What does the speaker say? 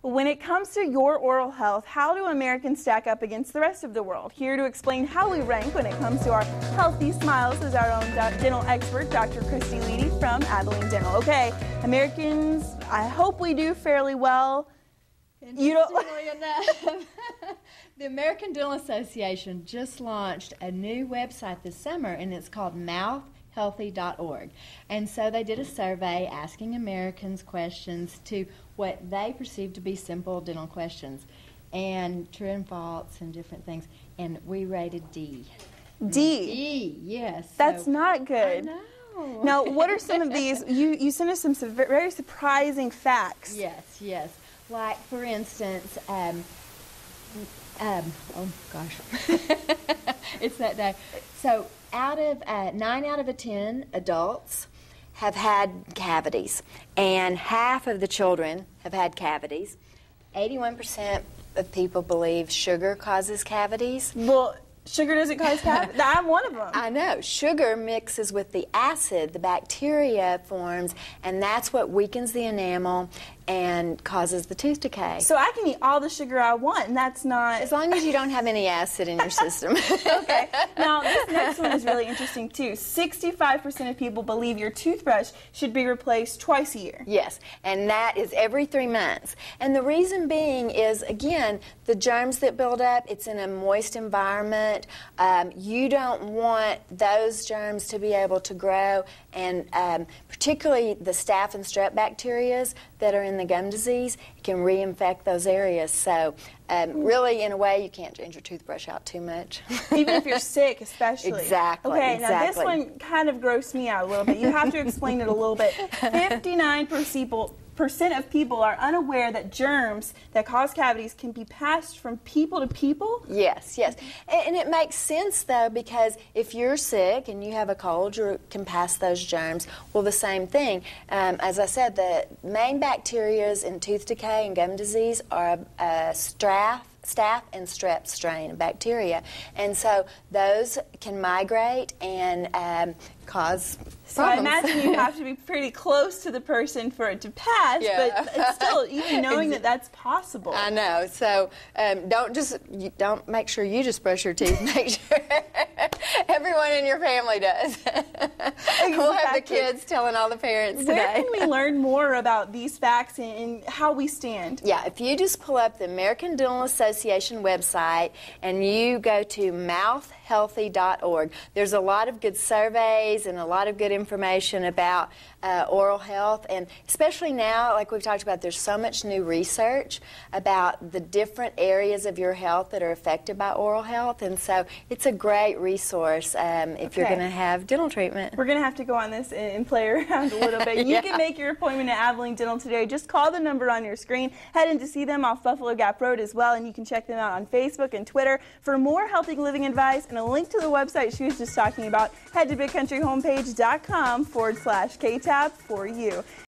When it comes to your oral health, how do Americans stack up against the rest of the world? Here to explain how we rank when it comes to our healthy smiles is our own dental expert, Dr. Christy Leedy from Abilene Dental. Okay, Americans, I hope we do fairly well. Interestingly enough, the American Dental Association just launched a new website this summer, and it's called mouthhealthy.org. And so they did a survey asking Americans questions to what they perceive to be simple dental questions, and true and false and different things. And we rated D. D, yes. That's not good. I know. Now, what are some of these? You sent us some very surprising facts. Yes. Like, for instance, oh gosh, it's that day. So, 9 out of 10 adults have had cavities, and half of the children have had cavities. 81% of people believe sugar causes cavities. Well, sugar doesn't cause cavities. I'm one of them. I know. Sugar mixes with the acid, the bacteria forms, and that's what weakens the enamel and causes the tooth decay. So I can eat all the sugar I want, and that's not... As long as you don't have any acid in your system. Okay. Now, this next one is really interesting, too. 65% of people believe your toothbrush should be replaced twice a year. Yes, and that is every 3 months. And the reason being is, again, the germs that build up, it's in a moist environment. You don't want those germs to be able to grow, and particularly the staph and strep bacteria that are in the gum disease can reinfect those areas. So really, in a way, you can't change your toothbrush out too much. Even if you're sick, especially. Exactly. Okay, now this one kind of grossed me out a little bit. You have to explain it a little bit. 59% of people are unaware that germs that cause cavities can be passed from people to people? Yes. And it makes sense, though, because if you're sick and you have a cold, you can pass those germs. Well, the same thing. As I said, the main bacteria in tooth decay and gum disease are staph and strep strain of bacteria. And so those can migrate and cause so problems. I imagine you have to be pretty close to the person for it to pass, but it's still, even knowing that that's possible. I know. So don't make sure you just brush your teeth. Make sure everyone in your family does. Exactly. We'll have the kids telling all the parents today. Where can we learn more about these facts and how we stand? Yeah, if you just pull up the American Dental Association website and you go to mouthhealthy.org, there's a lot of good surveys and a lot of good information about oral health, and especially now, like we've talked about, there's so much new research about the different areas of your health that are affected by oral health, and so it's a great resource if you're going to have dental treatment. We're going to have to go on this and play around a little bit. You can make your appointment at Abilene Dental today. Just call the number on your screen. Head in to see them off Buffalo Gap Road as well, and you can check them out on Facebook and Twitter. For more healthy living advice and a link to the website she was just talking about, head to bigcountryhomepage.com/KTAP for you.